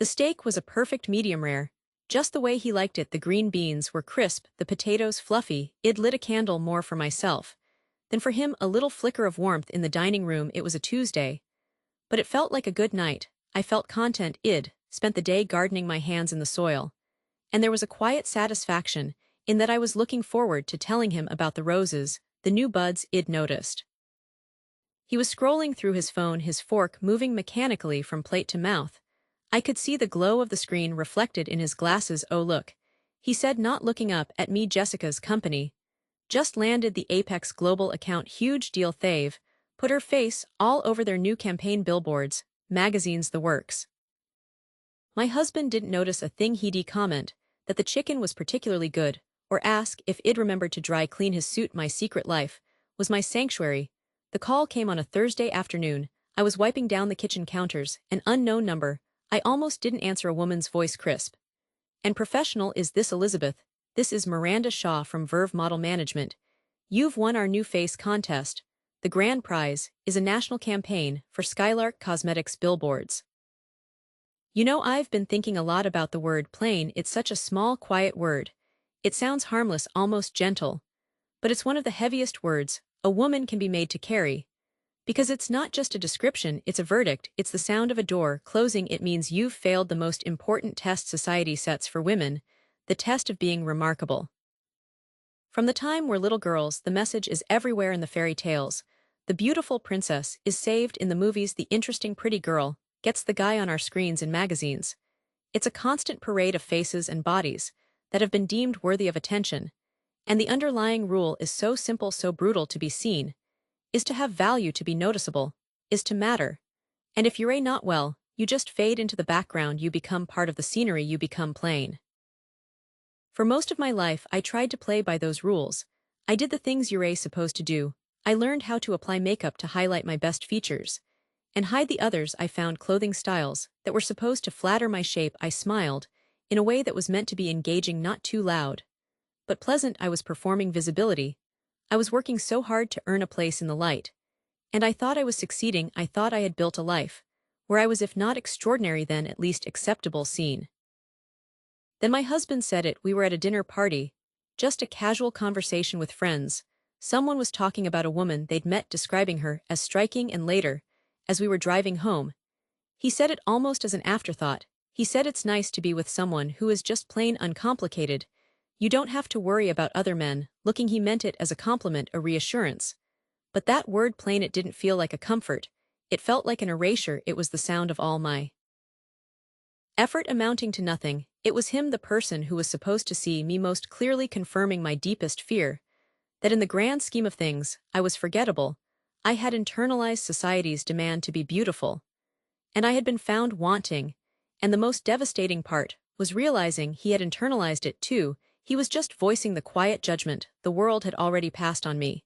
The steak was a perfect medium rare, just the way he liked it. The green beans were crisp, the potatoes fluffy. I'd lit a candle more for myself than for him, a little flicker of warmth in the dining room. It was a Tuesday, but it felt like a good night. I felt content. I'd spent the day gardening, my hands in the soil, and there was a quiet satisfaction in that I was looking forward to telling him about the roses, the new buds I'd noticed. He was scrolling through his phone, his fork moving mechanically from plate to mouth. I could see the glow of the screen reflected in his glasses. "Oh look," he said, not looking up at me. "Jessica's company just landed the Apex Global account. Huge deal. They've put her face all over their new campaign, billboards, magazines, the works." My husband didn't notice a thing. He'd comment that the chicken was particularly good, or ask if I'd remembered to dry clean his suit. My secret life was my sanctuary. The call came on a Thursday afternoon. I was wiping down the kitchen counters. An unknown number. I almost didn't answer. A woman's voice, crisp and professional. "Is this Elizabeth? This is Miranda Shaw from Verve Model Management. You've won our new face contest. The grand prize is a national campaign for Skylark Cosmetics billboards." You know, I've been thinking a lot about the word plain. It's such a small, quiet word. It sounds harmless, almost gentle. But it's one of the heaviest words a woman can be made to carry. Because it's not just a description, it's a verdict. It's the sound of a door closing. It means you've failed the most important test society sets for women, the test of being remarkable. From the time we're little girls, the message is everywhere in the fairy tales. The beautiful princess is saved in the movies. The interesting pretty girl gets the guy on our screens in magazines. It's a constant parade of faces and bodies that have been deemed worthy of attention. And the underlying rule is so simple, so brutal: to be seen is to have value, to be noticeable is to matter. And if you're not well, you just fade into the background. You become part of the scenery. You become plain. For most of my life, I tried to play by those rules. I did the things you're supposed to do. I learned how to apply makeup to highlight my best features and hide the others. I found clothing styles that were supposed to flatter my shape. I smiled in a way that was meant to be engaging, not too loud but pleasant. I was performing visibility. I was working so hard to earn a place in the light. And I thought I was succeeding. I thought I had built a life where I was, if not extraordinary, then at least acceptable, seen. Then my husband said it. We were at a dinner party, just a casual conversation with friends. Someone was talking about a woman they'd met, describing her as striking, and later, as we were driving home, he said it almost as an afterthought. He said, "It's nice to be with someone who is just plain uncomplicated. You don't have to worry about other men looking." He meant it as a compliment, a reassurance. But that word plain, it didn't feel like a comfort. It felt like an erasure. It was the sound of all my effort amounting to nothing. It was him, the person who was supposed to see me most clearly, confirming my deepest fear, that in the grand scheme of things, I was forgettable. I had internalized society's demand to be beautiful, and I had been found wanting. And the most devastating part was realizing he had internalized it too. He was just voicing the quiet judgment the world had already passed on me.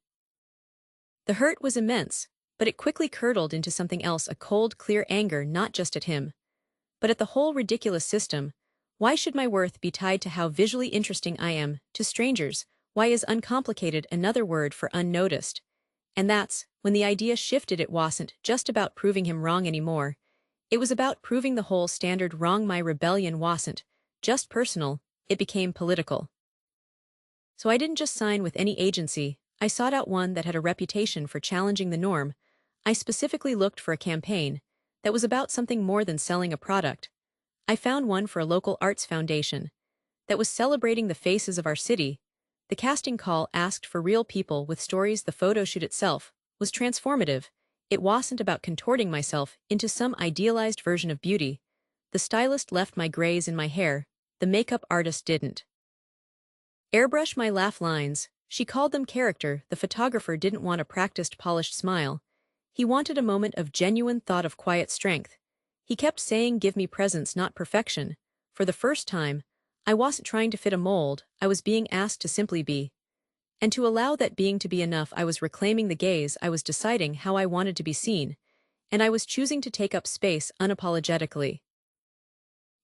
The hurt was immense, but it quickly curdled into something else, a cold, clear anger, not just at him, but at the whole ridiculous system. Why should my worth be tied to how visually interesting I am to strangers? Why is uncomplicated another word for unnoticed? And that's when the idea shifted. It wasn't just about proving him wrong anymore. It was about proving the whole standard wrong. My rebellion wasn't just personal, it became political. So I didn't just sign with any agency. I sought out one that had a reputation for challenging the norm. I specifically looked for a campaign that was about something more than selling a product. I found one for a local arts foundation that was celebrating the faces of our city. The casting call asked for real people with stories. The photo shoot itself was transformative. It wasn't about contorting myself into some idealized version of beauty. The stylist left my grays in my hair. The makeup artist didn't airbrush my laugh lines. She called them character. The photographer didn't want a practiced, polished smile. He wanted a moment of genuine thought, of quiet strength. He kept saying, "Give me presence, not perfection." For the first time, I wasn't trying to fit a mold. I was being asked to simply be. And to allow that being to be enough. I was reclaiming the gaze. I was deciding how I wanted to be seen. And I was choosing to take up space unapologetically.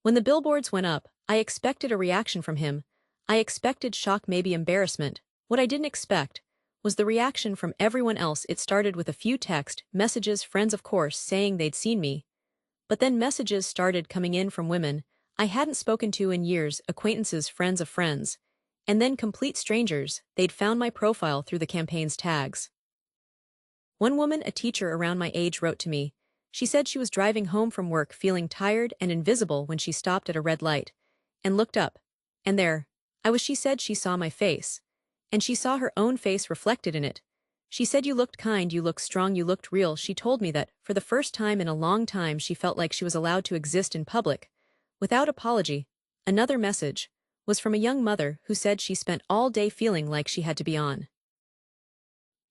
When the billboards went up, I expected a reaction from him. I expected shock, maybe embarrassment. What I didn't expect was the reaction from everyone else. It started with a few text messages, friends of course, saying they'd seen me But then messages started coming in from women I hadn't spoken to in years, acquaintances, friends of friends. And then complete strangers, they'd found my profile through the campaign's tags. One woman, a teacher around my age, wrote to me. She said she was driving home from work feeling tired and invisible when she stopped at a red light and looked up. And there I was. She said she saw my face. And she saw her own face reflected in it. She said, "You looked kind, you looked strong, you looked real." She told me that, for the first time in a long time, she felt like she was allowed to exist in public, without apology. Another message was from a young mother who said she spent all day feeling like she had to be on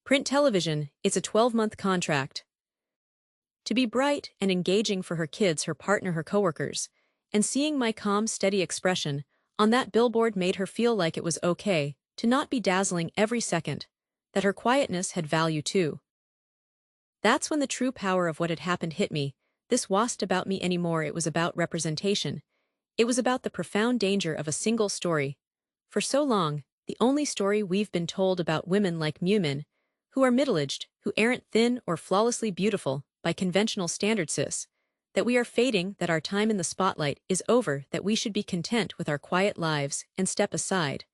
print television. It's a 12-month contract. To be bright and engaging for her kids, her partner, her coworkers. And seeing my calm, steady expression on that billboard made her feel like it was okay to not be dazzling every second, that her quietness had value too. That's when the true power of what had happened hit me. This wasn't about me anymore, it was about representation. It was about the profound danger of a single story. For so long, the only story we've been told about women like Mumin, who are middle-aged, who aren't thin or flawlessly beautiful by conventional standards, that we are fading, that our time in the spotlight is over, that we should be content with our quiet lives and step aside.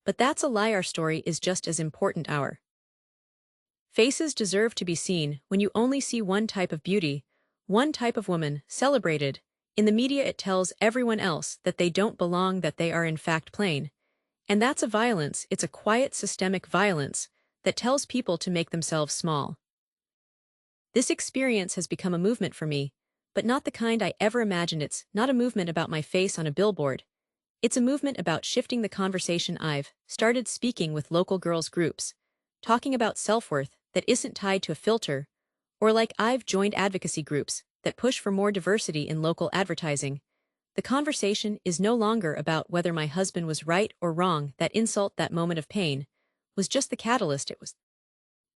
But that's a lie. Our story is just as important. Our faces deserve to be seen. When you only see one type of beauty, one type of woman celebrated in the media, it tells everyone else that they don't belong, that they are in fact plain. And that's a violence. It's a quiet, systemic violence that tells people to make themselves small. This experience has become a movement for me, but not the kind I ever imagined. It's not a movement about my face on a billboard. It's a movement about shifting the conversation. I've started speaking with local girls groups, talking about self-worth that isn't tied to a filter, or like I've joined advocacy groups that push for more diversity in local advertising. The conversation is no longer about whether my husband was right or wrong. That insult, that moment of pain, was just the catalyst. It was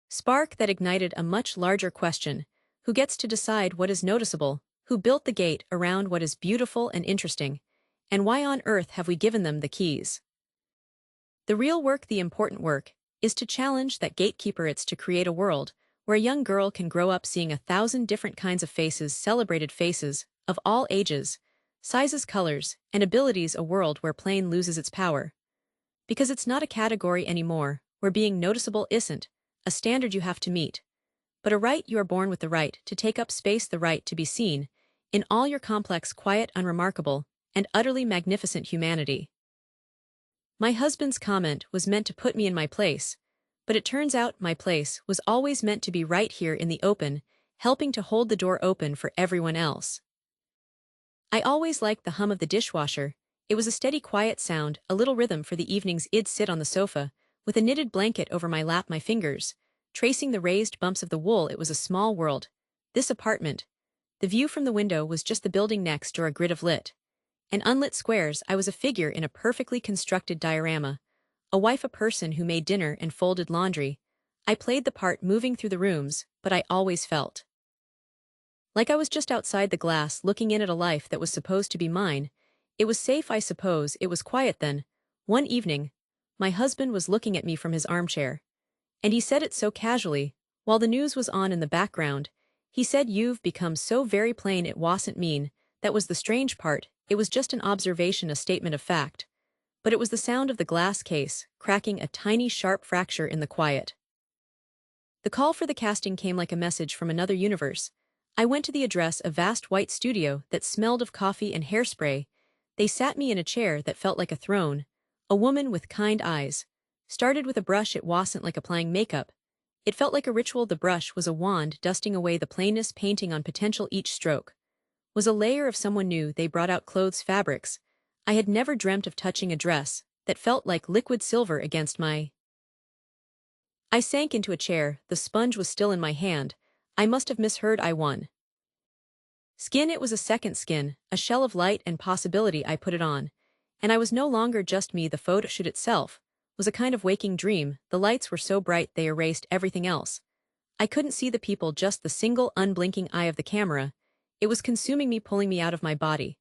spark that ignited a much larger question. Who gets to decide what is noticeable? Who built the gate around what is beautiful and interesting? And why on earth have we given them the keys? The real work, the important work, is to challenge that gatekeeper. It's to create a world where a young girl can grow up seeing 1,000 different kinds of faces, celebrated faces, of all ages, sizes, colors, and abilities. A world where plain loses its power. Because it's not a category anymore, where being noticeable isn't a standard you have to meet, but a right. You are born with the right to take up space, the right to be seen in all your complex, quiet, unremarkable, and utterly magnificent humanity. My husband's comment was meant to put me in my place, but it turns out my place was always meant to be right here in the open, helping to hold the door open for everyone else. I always liked the hum of the dishwasher. It was a steady, quiet sound, a little rhythm for the evenings. I'd sit on the sofa, with a knitted blanket over my lap, my fingers tracing the raised bumps of the wool. It was a small world, this apartment. The view from the window was just the building next or a grid of lit and unlit squares. I was a figure in a perfectly constructed diorama, a wife, a person who made dinner and folded laundry. I played the part, moving through the rooms, but I always felt like I was just outside the glass, looking in at a life that was supposed to be mine. It was safe, I suppose. It was quiet then. One evening, my husband was looking at me from his armchair, and he said it so casually, while the news was on in the background. He said, "You've become so very plain." It wasn't mean. That was the strange part. It was just an observation, a statement of fact. But it was the sound of the glass case cracking, a tiny sharp fracture in the quiet. The call for the casting came like a message from another universe. I went to the address, a vast white studio that smelled of coffee and hairspray. They sat me in a chair that felt like a throne. A woman with kind eyes started with a brush. It wasn't like applying makeup. It felt like a ritual. The brush was a wand dusting away the plainness, painting on potential. Each stroke was a layer of someone new. They brought out clothes, fabrics I had never dreamt of touching, a dress that felt like liquid silver against my. I sank into a chair. The sponge was still in my hand. I must have misheard. I won skin. It was a second skin, a shell of light and possibility. I put it on, and I was no longer just me. The photo shoot itself was a kind of waking dream. The lights were so bright they erased everything else. I couldn't see the people, just the single unblinking eye of the camera. It was consuming me, pulling me out of my body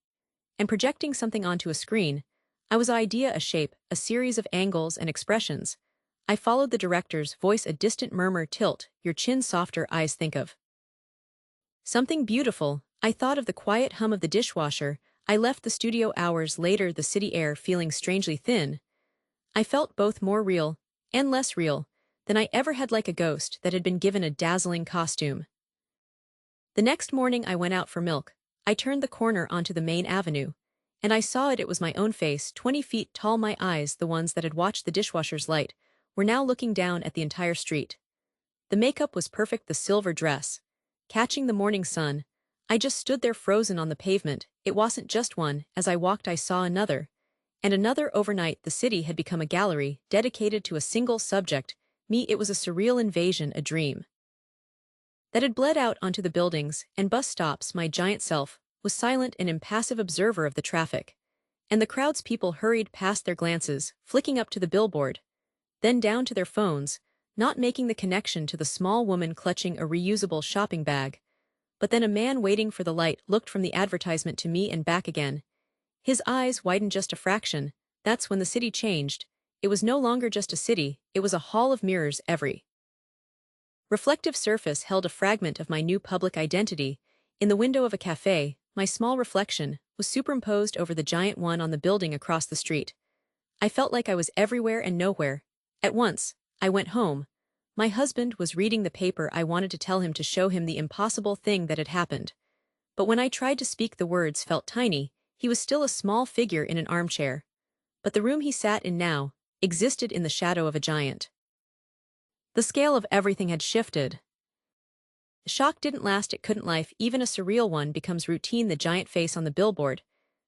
and projecting something onto a screen. I was an idea, a shape, a series of angles and expressions. I followed the director's voice, a distant murmur. Tilt your chin softer, eyes think of Something beautiful. I thought of the quiet hum of the dishwasher. I left the studio hours later, the city air feeling strangely thin. I felt both more real and less real than I ever had, like a ghost that had been given a dazzling costume. The next morning I went out for milk. I turned the corner onto the main avenue, and I saw it was my own face, 20 feet tall. My eyes, the ones that had watched the dishwasher's light, were now looking down at the entire street. The makeup was perfect, the silver dress, catching the morning sun. I just stood there frozen on the pavement. It wasn't just one. As I walked I saw another. And another. Overnight the city had become a gallery, dedicated to a single subject, me. It was a surreal invasion, a dream that had bled out onto the buildings and bus stops. My giant self was silent, an impassive observer of the traffic. And the crowds. People hurried past, their glances flicking up to the billboard, then down to their phones, not making the connection to the small woman clutching a reusable shopping bag. But then a man waiting for the light looked from the advertisement to me and back again. His eyes widened just a fraction. That's when the city changed. It was no longer just a city, it was a hall of mirrors. Every reflective surface held a fragment of my new public identity. In the window of a cafe, my small reflection was superimposed over the giant one on the building across the street. I felt like I was everywhere and nowhere at once. I went home. My husband was reading the paper. I wanted to tell him, to show him the impossible thing that had happened. But when I tried to speak, the words felt tiny. He was still a small figure in an armchair. But the room he sat in now existed in the shadow of a giant. The scale of everything had shifted. The shock didn't last, it couldn't. Life, even a surreal one, becomes routine. The giant face on the billboard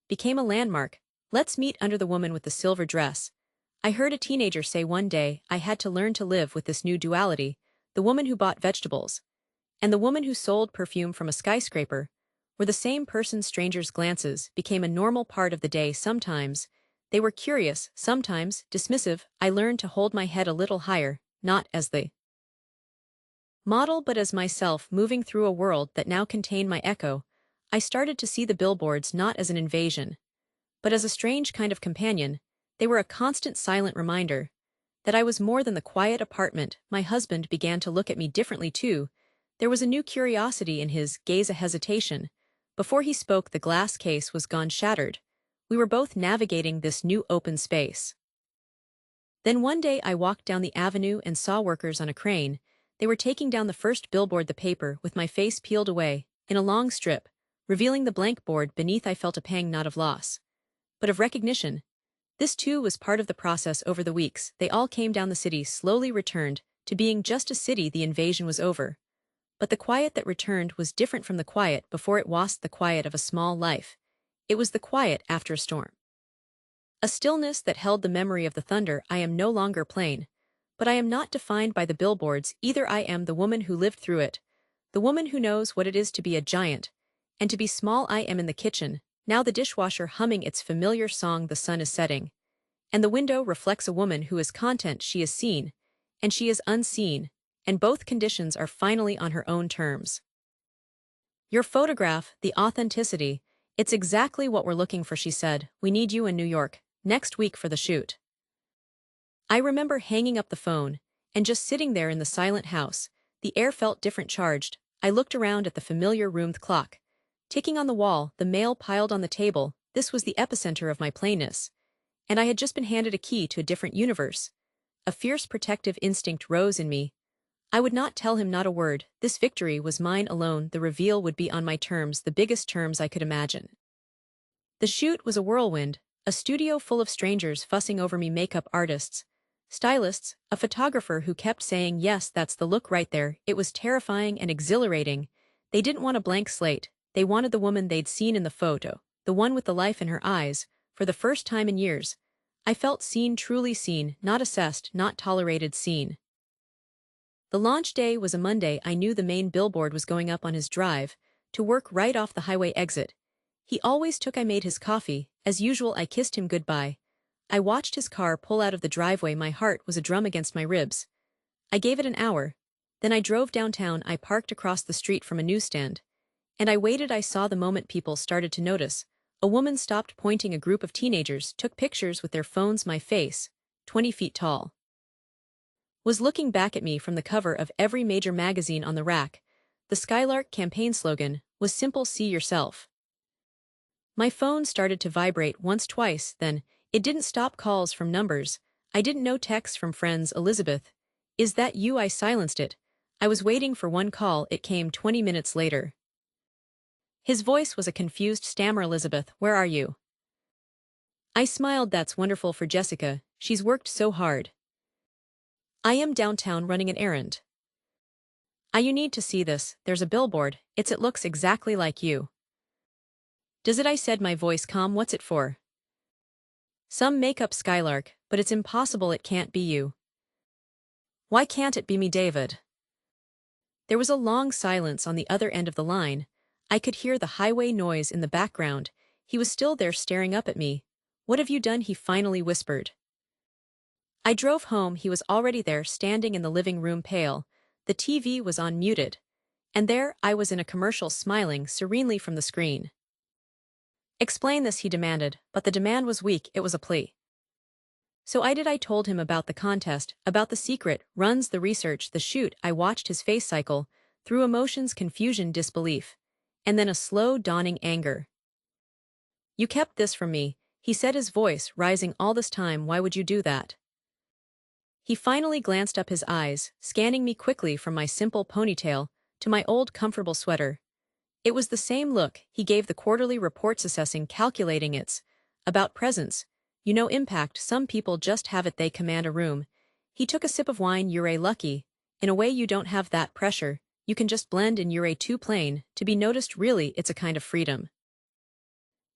became a landmark. Let's meet under the woman with the silver dress. I heard a teenager say one day. I had to learn to live with this new duality. The woman who bought vegetables and the woman who sold perfume from a skyscraper were the same person. Strangers' glances became a normal part of the day. Sometimes they were curious, sometimes dismissive. I learned to hold my head a little higher, not as the model but as myself, moving through a world that now contained my echo. I started to see the billboards not as an invasion, but as a strange kind of companion. They were a constant, silent reminder that I was more than the quiet apartment. My husband began to look at me differently too. There was a new curiosity in his gaze, a hesitation. Before he spoke, the glass case was gone, shattered. We were both navigating this new open space. Then one day I walked down the avenue and saw workers on a crane. They were taking down the first billboard, the paper, with my face peeled away, in a long strip, revealing the blank board beneath. I felt a pang, not of loss, but of recognition. This too was part of the process. Over the weeks, they all came down. The city slowly returned to being just a city. The invasion was over. But the quiet that returned was different from the quiet before. It was the quiet of a small life. It was the quiet after a storm. A stillness that held the memory of the thunder. I am no longer plain. But I am not defined by the billboards either. I am the woman who lived through it. The woman who knows what it is to be a giant and to be small. I am in the kitchen, now, the dishwasher humming its familiar song. The sun is setting, and the window reflects a woman who is content. She is seen, and she is unseen, and both conditions are finally on her own terms. Your photograph, the authenticity, it's exactly what we're looking for, she said. We need you in New York next week for the shoot. I remember hanging up the phone and just sitting there in the silent house. The air felt different, charged. I looked around at the familiar room, the clock ticking on the wall, the mail piled on the table. This was the epicenter of my plainness. And I had just been handed a key to a different universe. A fierce protective instinct rose in me. I would not tell him, not a word. This victory was mine alone. The reveal would be on my terms, the biggest terms I could imagine. The shoot was a whirlwind, a studio full of strangers fussing over me, makeup artists, stylists, a photographer who kept saying, yes, that's the look right there. It was terrifying and exhilarating. They didn't want a blank slate. They wanted the woman they'd seen in the photo, the one with the life in her eyes. For the first time in years, I felt seen, truly seen, not assessed, not tolerated, seen. The launch day was a Monday. I knew the main billboard was going up on his drive to work right off the highway exit. He always took. I made his coffee. As usual, I kissed him goodbye. I watched his car pull out of the driveway. My heart was a drum against my ribs. I gave it an hour. Then I drove downtown. I parked across the street from a newsstand. And I waited. I saw the moment people started to notice. A woman stopped pointing. A group of teenagers took pictures with their phones. My face, 20 feet tall, was looking back at me from the cover of every major magazine on the rack. The Skylark campaign slogan was simple: see yourself. My phone started to vibrate once, twice, then it didn't stop. Calls from numbers I didn't know, texts from friends. Elizabeth, is that you? I silenced it. I was waiting for one call. It came 20 minutes later. His voice was a confused stammer. Elizabeth, where are you? I smiled. That's wonderful for Jessica. She's worked so hard. I am downtown running an errand. You need to see this. There's a billboard. It looks exactly like you. Does it? I said, my voice calm. What's it for? Some makeup. Skylark, but it's impossible. It can't be you. Why can't it be me, David? There was a long silence on the other end of the line. I could hear the highway noise in the background. He was still there, staring up at me. What have you done? He finally whispered. I drove home. He was already there, standing in the living room, pale. The TV was on, muted. And there I was in a commercial, smiling serenely from the screen. Explain this, he demanded, but the demand was weak. It was a plea. So I did. I told him about the contest, about the secret runs, the research, the shoot. I watched his face cycle, through emotions, confusion, disbelief, and then a slow dawning anger. You kept this from me, he said, his voice rising. All this time, why would you do that? He finally glanced up, his eyes scanning me quickly, from my simple ponytail to my old comfortable sweater. It was the same look he gave the quarterly reports, assessing, calculating its about presence. You know, impact. Some people just have it. They command a room. He took a sip of wine. You're lucky. In a way, you don't have that pressure. You can just blend in. You're too plain to be noticed. Really, it's a kind of freedom.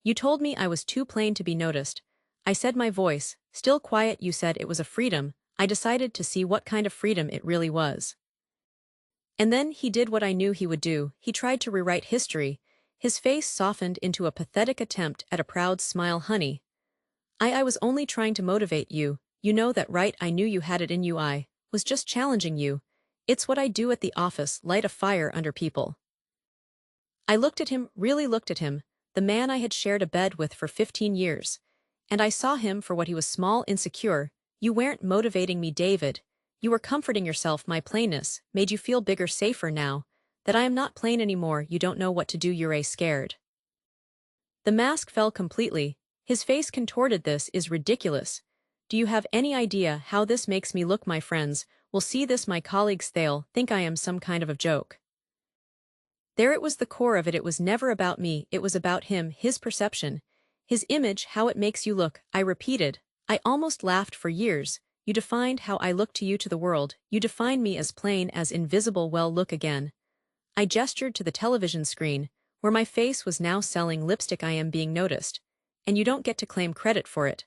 You told me I was too plain to be noticed. I said, my voice still quiet. You said it was a freedom. I decided to see what kind of freedom it really was. And then he did what I knew he would do. He tried to rewrite history. His face softened into a pathetic attempt at a proud smile. Honey, I was only trying to motivate you. You know that, right? I knew you had it in you. I was just challenging you. It's what I do at the office, light a fire under people. I looked at him, really looked at him, the man I had shared a bed with for 15 years. And I saw him for what he was: small, insecure. You weren't motivating me, David. You were comforting yourself. My plainness made you feel bigger, safer. Now that I am not plain anymore, you don't know what to do. You're scared. The mask fell completely. His face contorted. This is ridiculous. Do you have any idea how this makes me look? My friends will see this. My colleagues, they'll think I am some kind of a joke. There it was, the core of it. It was never about me. It was about him, his perception, his image, how it makes you look. I repeated. I almost laughed. For years, you defined how I look to you, to the world. You defined me as plain, as invisible. Well, look again. I gestured to the television screen, where my face was now selling lipstick. I am being noticed. And you don't get to claim credit for it.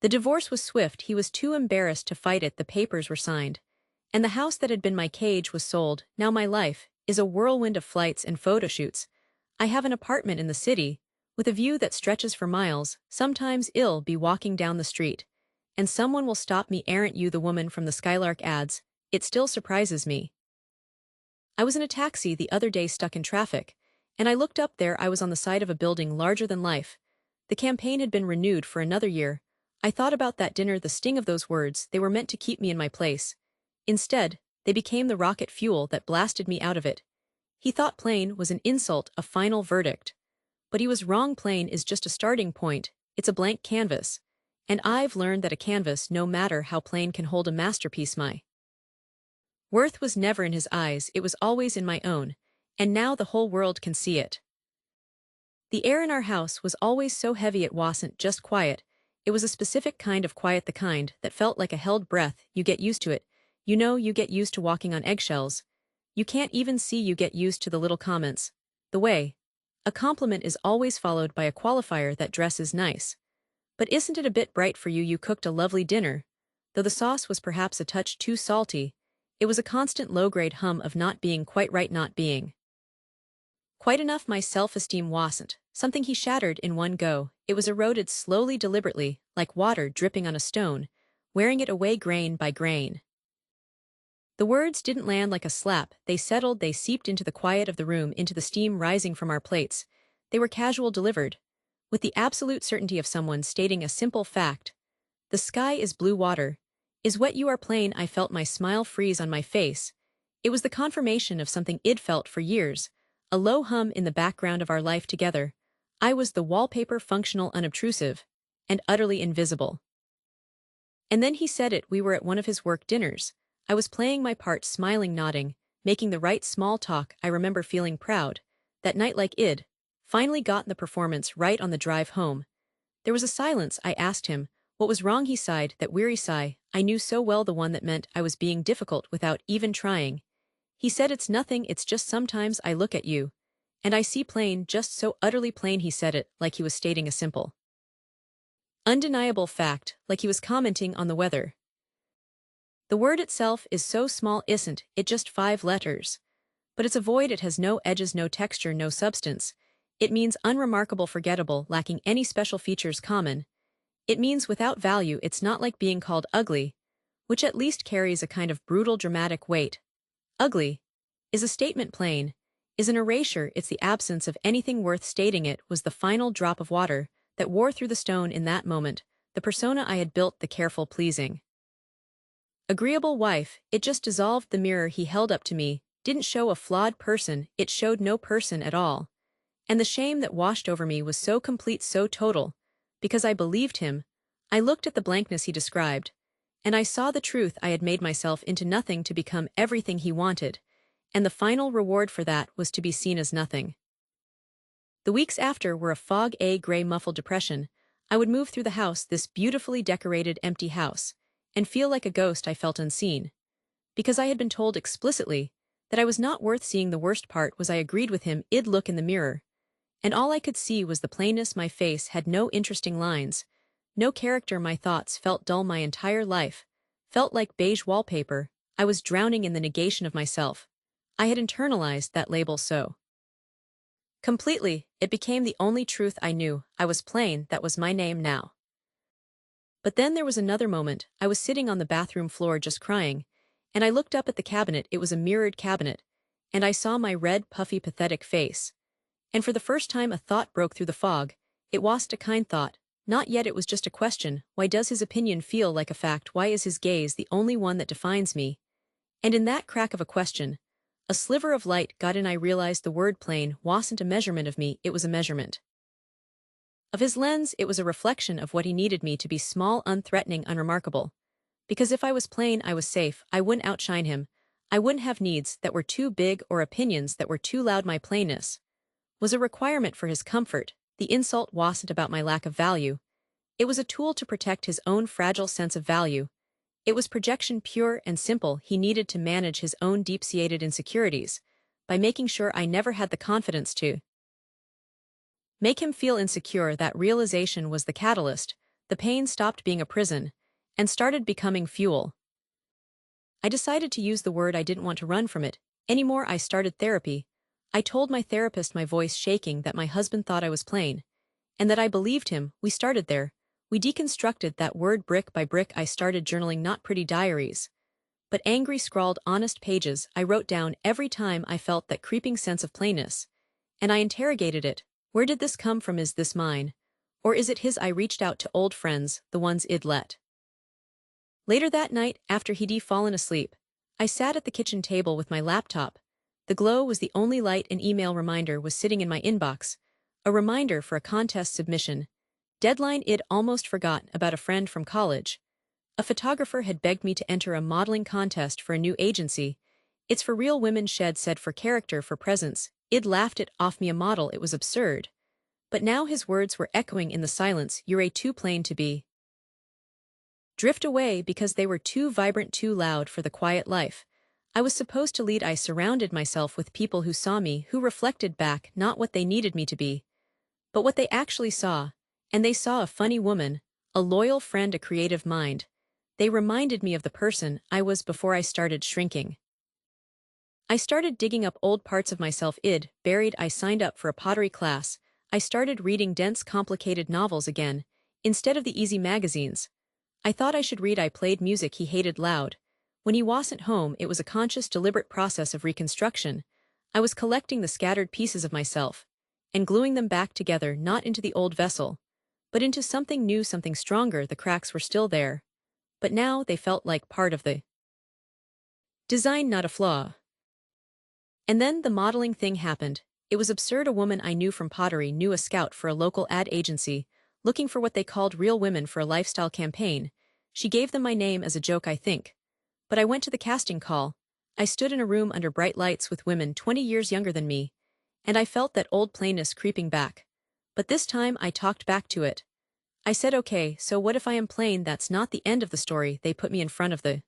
The divorce was swift. He was too embarrassed to fight it. The papers were signed. And the house that had been my cage was sold. Now my life is a whirlwind of flights and photo shoots. I have an apartment in the city, with a view that stretches for miles. Sometimes I'll be walking down the street, and someone will stop me. Aren't you the woman from the Skylark ads? It still surprises me. I was in a taxi the other day, stuck in traffic, and I looked up. There I was on the side of a building larger than life. The campaign had been renewed for another year. I thought about that dinner, the sting of those words. They were meant to keep me in my place. Instead, they became the rocket fuel that blasted me out of it. He thought plain was an insult, a final verdict. But he was wrong. Plain is just a starting point. It's a blank canvas. And I've learned that a canvas, no matter how plain, can hold a masterpiece. My worth was never in his eyes. It was always in my own. And now the whole world can see it. The air in our house was always so heavy. It wasn't just quiet. It was a specific kind of quiet, the kind that felt like a held breath. You get used to it. You know, you get used to walking on eggshells. You can't even see. You get used to the little comments. The way a compliment is always followed by a qualifier: that dress is nice. But isn't it a bit bright for you? You cooked a lovely dinner. Though the sauce was perhaps a touch too salty, it was a constant low-grade hum of not being quite right, not being quite enough. My self-esteem wasn't something he shattered in one go. It was eroded slowly, deliberately, like water dripping on a stone, wearing it away grain by grain. The words didn't land like a slap. They settled, they seeped into the quiet of the room, into the steam rising from our plates. They were casual, delivered with the absolute certainty of someone stating a simple fact. The sky is blue, water is wet, you are plain. I felt my smile freeze on my face. It was the confirmation of something I'd felt for years, a low hum in the background of our life together. I was the wallpaper, functional, unobtrusive, and utterly invisible. And then he said it. We were at one of his work dinners. I was playing my part, smiling, nodding, making the right small talk. I remember feeling proud. That night, like I'd finally gotten the performance right. On the drive home, there was a silence. I asked him what was wrong. He sighed, that weary sigh I knew so well, the one that meant I was being difficult without even trying. He said, "It's nothing, it's just sometimes I look at you, and I see plain, just so utterly plain." He said it like he was stating a simple, undeniable fact, like he was commenting on the weather. The word itself is so small, isn't it? Just 5 letters. But it's a void. It has no edges, no texture, no substance. It means unremarkable, forgettable, lacking any special features common. It means without value. It's not like being called ugly, which at least carries a kind of brutal, dramatic weight. Ugly is a statement, plain is an erasure. It's the absence of anything worth stating. It was the final drop of water that wore through the stone in that moment, the persona I had built, the careful, pleasing, agreeable wife. It just dissolved. The mirror he held up to me didn't show a flawed person, it showed no person at all. And the shame that washed over me was so complete, so total, because I believed him. I looked at the blankness he described, and I saw the truth. I had made myself into nothing to become everything he wanted, and the final reward for that was to be seen as nothing. The weeks after were a fog, a gray, muffled depression. I would move through the house, this beautifully decorated, empty house, and feel like a ghost. I felt unseen, because I had been told explicitly that I was not worth seeing. The worst part was I agreed with him. I'd look in the mirror, and all I could see was the plainness. My face had no interesting lines, no character. My thoughts felt dull. My entire life felt like beige wallpaper. I was drowning in the negation of myself. I had internalized that label so completely, it became the only truth I knew. I was plain. That was my name now. But then there was another moment. I was sitting on the bathroom floor just crying, and I looked up at the cabinet. It was a mirrored cabinet, and I saw my red, puffy, pathetic face. And for the first time a thought broke through the fog. It wasn't a kind thought. Not yet. It was just a question. Why does his opinion feel like a fact? Why is his gaze the only one that defines me? And in that crack of a question, a sliver of light got in. I realized the word plain wasn't a measurement of me, it was a measurement of his lens. It was a reflection of what he needed me to be: small, unthreatening, unremarkable. Because if I was plain, I was safe. I wouldn't outshine him. I wouldn't have needs that were too big or opinions that were too loud. My plainness was a requirement for his comfort. The insult wasn't about my lack of value. It was a tool to protect his own fragile sense of value. It was projection, pure and simple. He needed to manage his own deep-seated insecurities by making sure I never had the confidence to make him feel insecure. That realization was the catalyst. The pain stopped being a prison and started becoming fuel. I decided to use the word. I didn't want to run from it anymore. I started therapy. I told my therapist, my voice shaking, that my husband thought I was plain, and that I believed him. We started there. We deconstructed that word brick by brick. I started journaling, not pretty diaries, but angry, scrawled, honest pages. I wrote down every time I felt that creeping sense of plainness, and I interrogated it. Where did this come from? Is this mine, or is it his? I reached out to old friends, the ones I'd let. Later that night, after he'd fallen asleep, I sat at the kitchen table with my laptop. The glow was the only light. An email reminder was sitting in my inbox, a reminder for a contest submission. Deadline. I'd almost forgotten about a friend from college. A photographer had begged me to enter a modeling contest for a new agency. It's for real women, Shed said, for character, for presence. I'd laughed it off. Me a model? It was absurd. But now his words were echoing in the silence. You're too plain to be. Drift away, because they were too vibrant, too loud for the quiet life I was supposed to lead. I surrounded myself with people who saw me, who reflected back not what they needed me to be, but what they actually saw. And they saw a funny woman, a loyal friend, a creative mind. They reminded me of the person I was before I started shrinking. I started digging up old parts of myself I'd buried. I signed up for a pottery class. I started reading dense, complicated novels again, instead of the easy magazines I thought I should read. I played music he hated loud. When he wasn't home, it was a conscious, deliberate process of reconstruction. I was collecting the scattered pieces of myself and gluing them back together, not into the old vessel, but into something new, something stronger. The cracks were still there, but now they felt like part of the design, not a flaw. And then the modeling thing happened. It was absurd. A woman I knew from pottery knew a scout for a local ad agency, looking for what they called real women for a lifestyle campaign. She gave them my name as a joke, I think. But I went to the casting call. I stood in a room under bright lights with women 20 years younger than me, and I felt that old plainness creeping back. But this time I talked back to it. I said, okay, so what if I am plain? That's not the end of the story. They put me in front of the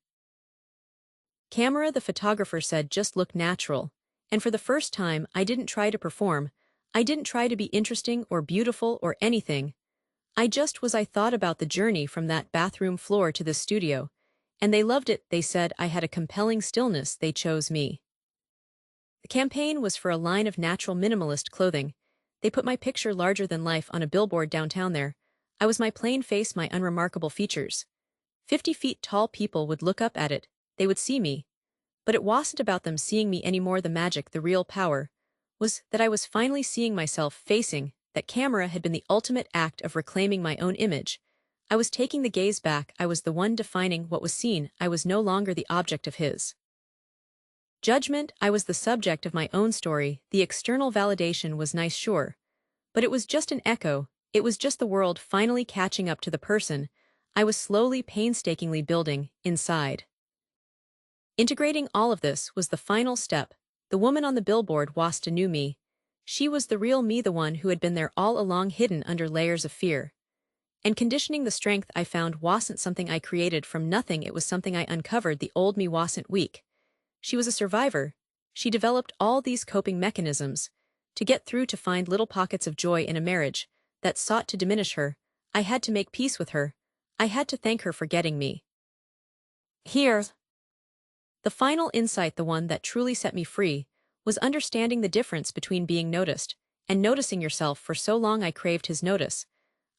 camera. The photographer said, just look natural. And for the first time, I didn't try to perform. I didn't try to be interesting or beautiful or anything. I just was. I thought about the journey from that bathroom floor to this studio. And they loved it. They said I had a compelling stillness. They chose me. The campaign was for a line of natural minimalist clothing. They put my picture larger than life on a billboard downtown there. I was my plain face, my unremarkable features. 50 feet tall people would look up at it. They would see me. But it wasn't about them seeing me anymore. The magic, the real power, was that I was finally seeing myself facing. That camera had been the ultimate act of reclaiming my own image. I was taking the gaze back. I was the one defining what was seen. I was no longer the object of his judgment. I was the subject of my own story. The external validation was nice, sure. But it was just an echo. It was just the world finally catching up to the person I was slowly, painstakingly building inside. Integrating all of this was the final step. The woman on the billboard Wasta knew me. She was the real me, the one who had been there all along, hidden under layers of fear and conditioning. The strength I found wasn't something I created from nothing. It was something I uncovered. The old me wasn't weak. She was a survivor. She developed all these coping mechanisms to get through, to find little pockets of joy in a marriage that sought to diminish her. I had to make peace with her. I had to thank her for getting me here. The final insight, the one that truly set me free, was understanding the difference between being noticed and noticing yourself. For so long I craved his notice.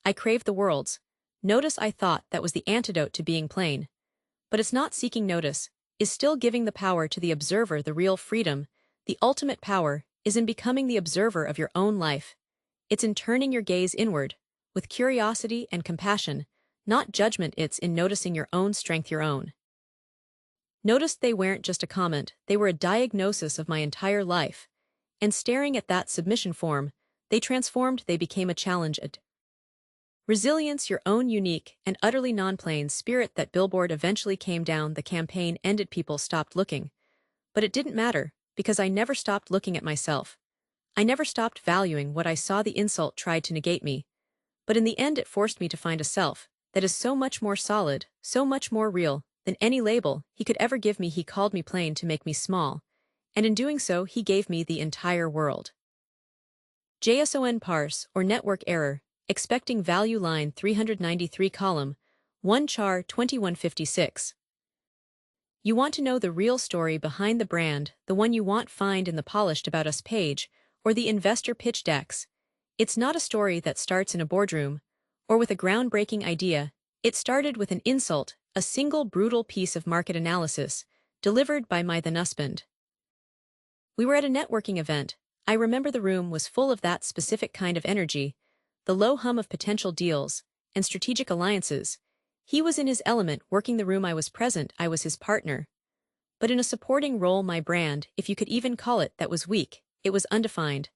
I craved the world's notice. I thought that was the antidote to being plain. But it's not. Seeking notice is still giving the power to the observer. The real freedom, the ultimate power, is in becoming the observer of your own life. It's in turning your gaze inward, with curiosity and compassion, not judgment. It's in noticing your own strength, your own notice. They weren't just a comment, they were a diagnosis of my entire life. And staring at that submission form, they transformed. They became a challenge, a resilience, your own unique and utterly non-plain spirit. That billboard eventually came down. The campaign ended. People stopped looking. But it didn't matter, because I never stopped looking at myself. I never stopped valuing what I saw. The insult tried to negate me. But in the end it forced me to find a self that is so much more solid, so much more real, than any label he could ever give me. He called me plain to make me small. And in doing so he gave me the entire world. JSON parse, or network error, expecting value. Line 393, column 1, char 2156. You want to know the real story behind the brand, the one you want find in the polished About Us page, or the investor pitch decks. It's not a story that starts in a boardroom, or with a groundbreaking idea. It started with an insult, a single brutal piece of market analysis, delivered by my then husband. We were at a networking event. I remember the room was full of that specific kind of energy, the low hum of potential deals and strategic alliances. He was in his element, working the room. I was present. I was his partner. But in a supporting role. My brand, if you could even call it that, was weak. It was undefined.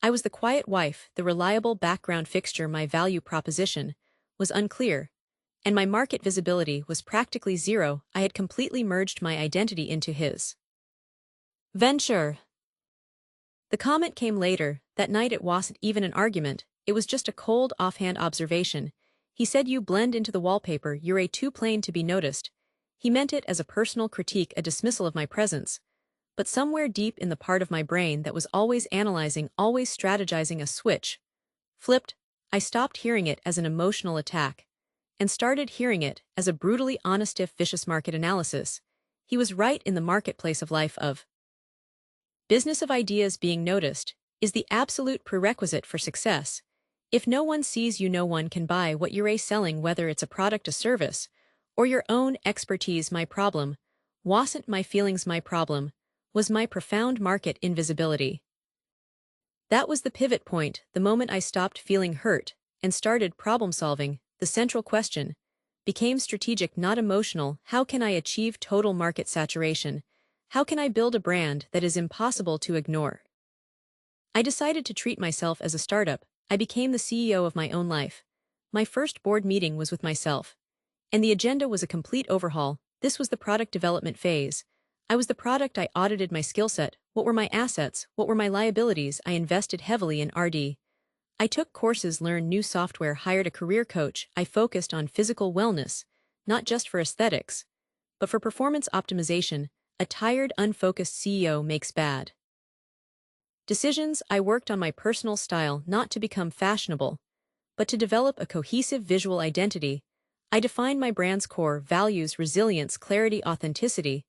I was the quiet wife, the reliable background fixture. My value proposition was unclear, and my market visibility was practically zero. I had completely merged my identity into his venture. The comment came later. That night it wasn't even an argument. It was just a cold, offhand observation. He said, "You blend into the wallpaper. You're too plain to be noticed." He meant it as a personal critique, a dismissal of my presence. But somewhere deep in the part of my brain that was always analyzing, always strategizing, a switch flipped. I stopped hearing it as an emotional attack and started hearing it as a brutally honest, if vicious market analysis. He was right. In the marketplace of life, of business, of ideas, being noticed is the absolute prerequisite for success. If no one sees you, no one can buy what you're selling, whether it's a product, a service, or your own expertise. My problem wasn't my feelings. My problem was my profound market invisibility. That was the pivot point, the moment I stopped feeling hurt and started problem solving. The central question became strategic, not emotional. How can I achieve total market saturation? How can I build a brand that is impossible to ignore? I decided to treat myself as a startup. I became the CEO of my own life. My first board meeting was with myself. And the agenda was a complete overhaul. This was the product development phase. I was the product. I audited my skill set. What were my assets? What were my liabilities? I invested heavily in R&D. I took courses, learned new software, hired a career coach. I focused on physical wellness, not just for aesthetics, but for performance optimization. A tired, unfocused CEO makes bad decisions. I worked on my personal style, not to become fashionable, but to develop a cohesive visual identity. I defined my brand's core values: resilience, clarity, authenticity.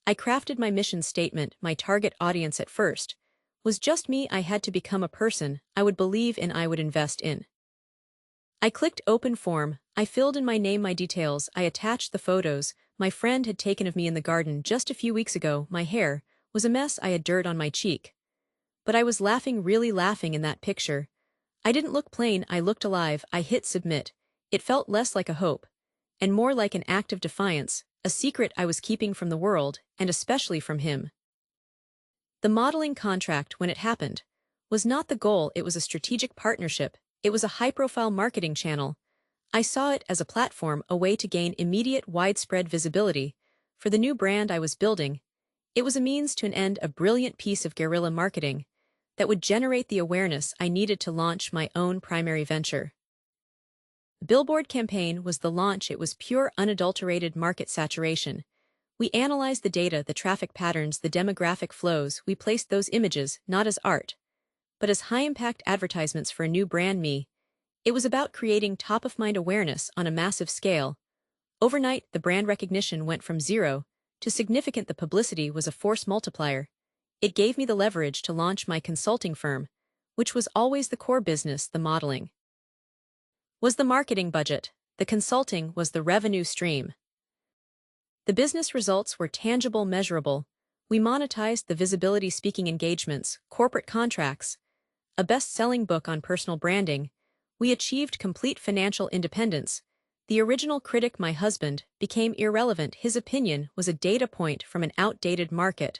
I crafted my mission statement. My target audience at first was just me. I had to become a person I would believe in, I would invest in. I clicked open form. I filled in my name, my details. I attached the photos my friend had taken of me in the garden just a few weeks ago. My hair was a mess. I had dirt on my cheek. But I was laughing, really laughing in that picture. I didn't look plain, I looked alive. I hit submit. It felt less like a hope, and more like an act of defiance, a secret I was keeping from the world, and especially from him. The modeling contract, when it happened, was not the goal. It was a strategic partnership. It was a high-profile marketing channel. I saw it as a platform, a way to gain immediate, widespread visibility for the new brand I was building. It was a means to an end, a brilliant piece of guerrilla marketing that would generate the awareness I needed to launch my own primary venture. The Billboard campaign was the launch. It was pure, unadulterated market saturation. We analyzed the data, the traffic patterns, the demographic flows. We placed those images not as art, but as high-impact advertisements for a new brand me. It was about creating top-of-mind awareness on a massive scale. Overnight, the brand recognition went from zero to significant. The publicity was a force multiplier. It gave me the leverage to launch my consulting firm, which was always the core business. The modeling was the marketing budget. The consulting was the revenue stream. The business results were tangible, measurable. We monetized the visibility, speaking engagements, corporate contracts, a best-selling book on personal branding. We achieved complete financial independence. The original critic, my husband, became irrelevant. His opinion was a data point from an outdated market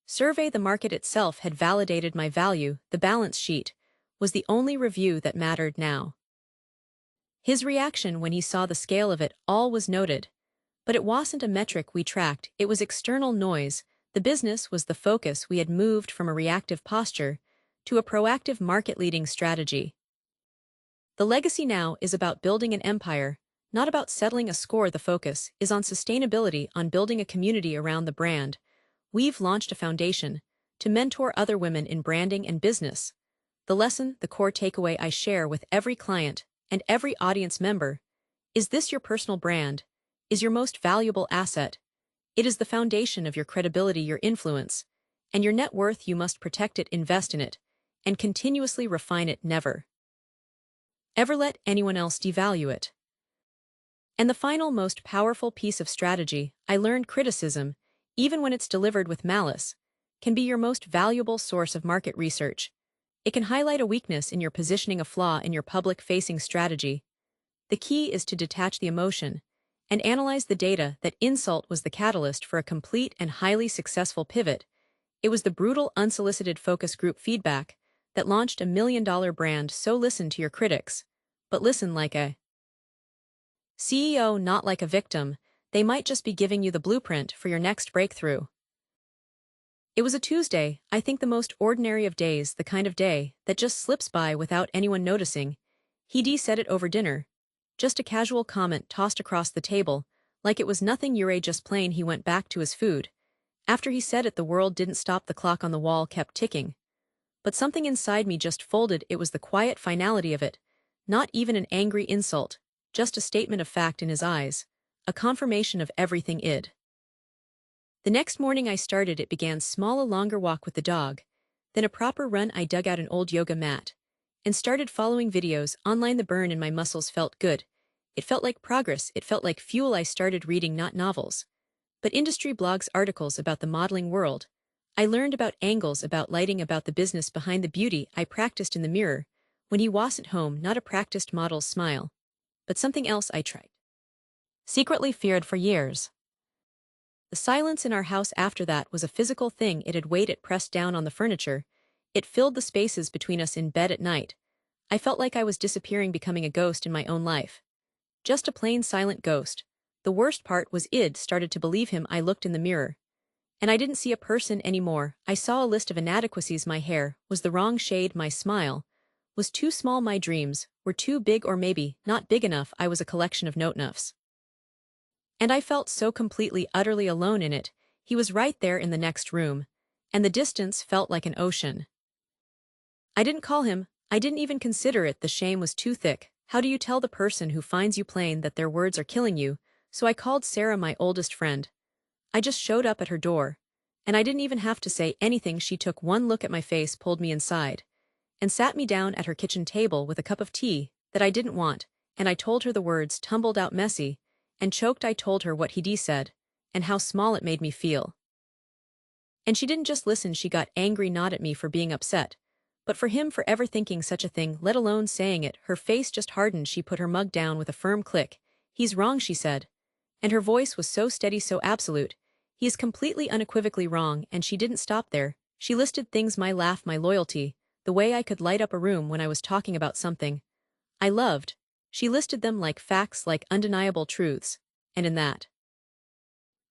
survey. The market itself had validated my value. The balance sheet was the only review that mattered now. His reaction when he saw the scale of it all was noted. But it wasn't a metric we tracked. It was external noise. The business was the focus. We had moved from a reactive posture to a proactive, market-leading strategy. The legacy now is about building an empire, not about settling a score. The focus is on sustainability, on building a community around the brand. We've launched a foundation to mentor other women in branding and business. The lesson, the core takeaway I share with every client and every audience member: is this your personal brand? Is your most valuable asset? It is the foundation of your credibility, your influence, and your net worth. You must protect it, invest in it, and continuously refine it. Never ever let anyone else devalue it. And the final, most powerful piece of strategy I learned: criticism, even when it's delivered with malice, can be your most valuable source of market research. It can highlight a weakness in your positioning, a flaw in your public-facing strategy. The key is to detach the emotion and analyze the data. That insult was the catalyst for a complete and highly successful pivot. It was the brutal, unsolicited focus group feedback that launched a $1 million brand. So listen to your critics, but listen like a CEO, not like a victim. They might just be giving you the blueprint for your next breakthrough. It was a Tuesday, I think the most ordinary of days, the kind of day that just slips by without anyone noticing. He said it over dinner. Just a casual comment tossed across the table, like it was nothing. Just plain. He went back to his food. After he said it, the world didn't stop. The clock on the wall kept ticking. But something inside me just folded. It was the quiet finality of it. Not even an angry insult, just a statement of fact in his eyes, a confirmation of everything id. The next morning I started. It began small: a longer walk with the dog, then a proper run. I dug out an old yoga mat and started following videos online. The burn in my muscles felt good. It felt like progress. It felt like fuel. I started reading not novels, but industry blogs, articles about the modeling world. I learned about angles, about lighting, about the business behind the beauty. I practiced in the mirror when he wasn't home, not a practiced model's smile, but something else I tried, secretly feared for years: The silence in our house after that was a physical thing. It had weight. It pressed down on the furniture. It filled the spaces between us in bed at night. I felt like I was disappearing, becoming a ghost in my own life. Just a plain silent ghost. The worst part was Id started to believe him. I looked in the mirror. And I didn't see a person anymore. I saw a list of inadequacies. My hair was the wrong shade. My smile was too small. My dreams were too big, or maybe not big enough. I was a collection of note-nuffs. And I felt so completely, utterly alone in it. He was right there in the next room. And the distance felt like an ocean. I didn't call him. I didn't even consider it. The shame was too thick. How do you tell the person who finds you plain that their words are killing you? So I called Sarah, my oldest friend. I just showed up at her door. And I didn't even have to say anything. She took one look at my face, pulled me inside, and sat me down at her kitchen table with a cup of tea that I didn't want, and I told her the words tumbled out messy and choked. I told her what he'd said, and how small it made me feel. And she didn't just listen. She got angry, not at me for being upset, but for him for ever thinking such a thing, let alone saying it. Her face just hardened. She put her mug down with a firm click. He's wrong, she said. And her voice was so steady, so absolute. He is completely unequivocally wrong. And she didn't stop there. She listed things: my laugh, my loyalty, the way I could light up a room when I was talking about something I loved. She listed them like facts, like undeniable truths. And in that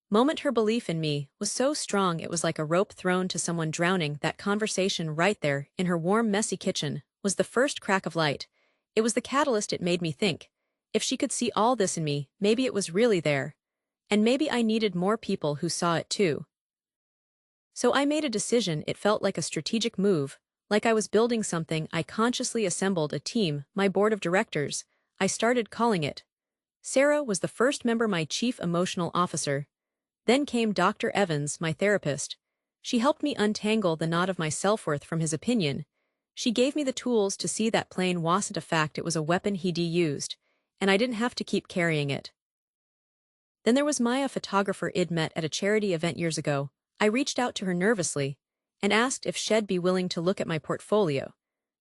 moment her belief in me was so strong it was like a rope thrown to someone drowning. That conversation right there, in her warm, messy kitchen, was the first crack of light. It was the catalyst. It made me think. If she could see all this in me, maybe it was really there. And maybe I needed more people who saw it too. So I made a decision. It felt like a strategic move, like I was building something. I consciously assembled a team, my board of directors. I started calling it. Sarah was the first member, my chief emotional officer. Then came Dr. Evans, my therapist. She helped me untangle the knot of my self-worth from his opinion. She gave me the tools to see that plain wasn't a fact, it was a weapon he'd used, and I didn't have to keep carrying it. Then there was Maya, photographer I'd met at a charity event years ago. I reached out to her nervously and asked if she'd be willing to look at my portfolio.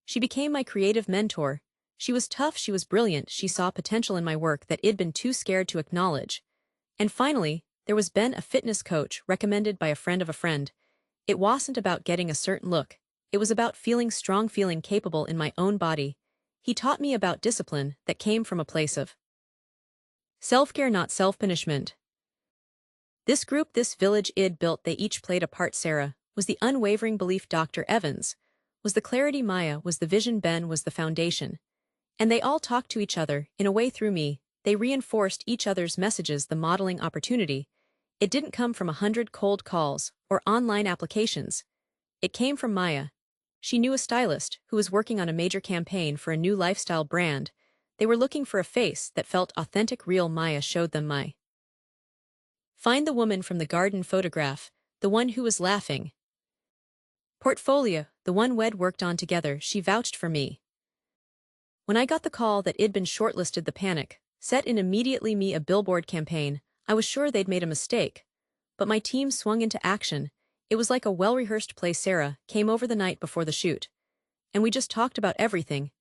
She became my creative mentor. She was tough, she was brilliant, she saw potential in my work that I'd been too scared to acknowledge. And finally, there was Ben, a fitness coach recommended by a friend of a friend. It wasn't about getting a certain look. It was about feeling strong, feeling capable in my own body. He taught me about discipline that came from a place of self-care, not self-punishment. This group, this village I'd built, they each played a part. Sarah was the unwavering belief. Dr. Evans was the clarity. Maya was the vision. Ben was the foundation. And they all talked to each other, in a way through me. They reinforced each other's messages. The modeling opportunity, it didn't come from 100 cold calls or online applications. It came from Maya. She knew a stylist who was working on a major campaign for a new lifestyle brand. They were looking for a face that felt authentic, real. Maya showed them my find the woman from the garden photograph, the one who was laughing portfolio, the one we'd worked on together. She vouched for me. When I got the call that I'd been shortlisted, the panic set in immediately. Me, a Billboard campaign. I was sure they'd made a mistake. But my team swung into action. It was like a well-rehearsed play. Sarah came over the night before the shoot, and we just talked about everything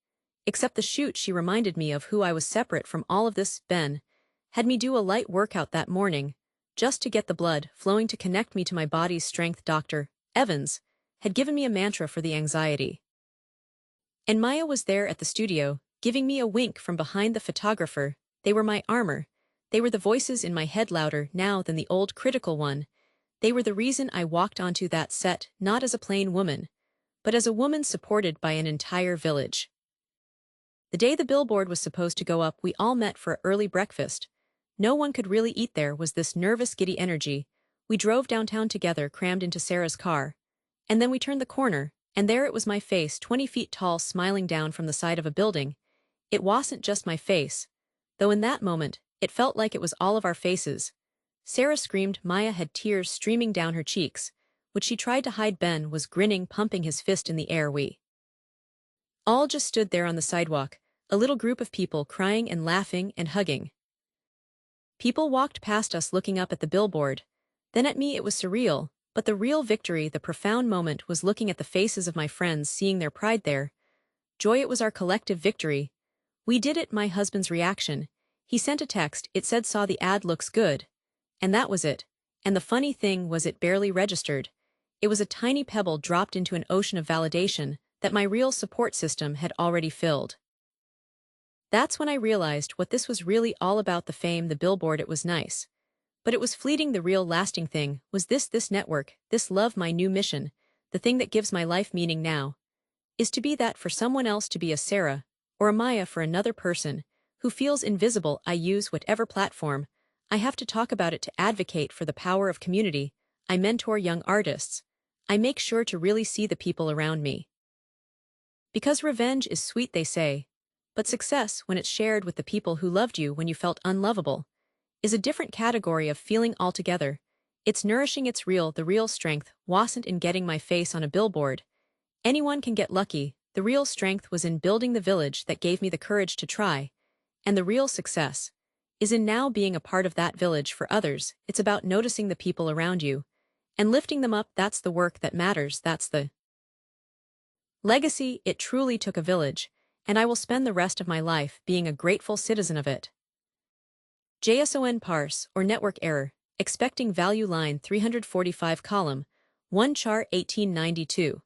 except the shoot. She reminded me of who I was separate from all of this. Ben had me do a light workout that morning, just to get the blood flowing, to connect me to my body's strength. Dr. Evans had given me a mantra for the anxiety. And Maya was there at the studio, giving me a wink from behind. The photographer, they were my armor. They were the voices in my head, louder now than the old critical one. They were the reason I walked onto that set, not as a plain woman, but as a woman supported by an entire village. The day the billboard was supposed to go up, we all met for early breakfast. No one could really eat. There was this nervous, giddy energy. We drove downtown together, crammed into Sarah's car. And then we turned the corner, and there it was, my face, 20 feet tall, smiling down from the side of a building. It wasn't just my face, though in that moment, it felt like it was all of our faces. Sarah screamed. Maya had tears streaming down her cheeks, which she tried to hide. Ben was grinning, pumping his fist in the air. We all just stood there on the sidewalk, a little group of people crying and laughing and hugging. People walked past us looking up at the billboard, then at me. It was surreal, but the real victory, the profound moment, was looking at the faces of my friends, seeing their pride there. Joy, it was our collective victory. We did it. My husband's reaction. He sent a text. It said, "Saw the ad, looks good." And that was it. And the funny thing was it barely registered. It was a tiny pebble dropped into an ocean of validation that my real support system had already filled. That's when I realized what this was really all about. The fame, the billboard, it was nice. But it was fleeting. The real lasting thing was this network, this love. My new mission, the thing that gives my life meaning now, is to be that for someone else, to be a Sarah or a Maya for another person who feels invisible. I use whatever platform I have to talk about it, to advocate for the power of community. I mentor young artists. I make sure to really see the people around me. Because revenge is sweet, they say, but success, when it's shared with the people who loved you when you felt unlovable, is a different category of feeling altogether. It's nourishing, it's real. The real strength wasn't in getting my face on a billboard. Anyone can get lucky. The real strength was in building the village that gave me the courage to try. And the real success is in now being a part of that village for others. It's about noticing the people around you and lifting them up. That's the work that matters. That's the legacy. It truly took a village, and I will spend the rest of my life being a grateful citizen of it. JSON parse or network error, expecting value line 345 column 1 char 1892.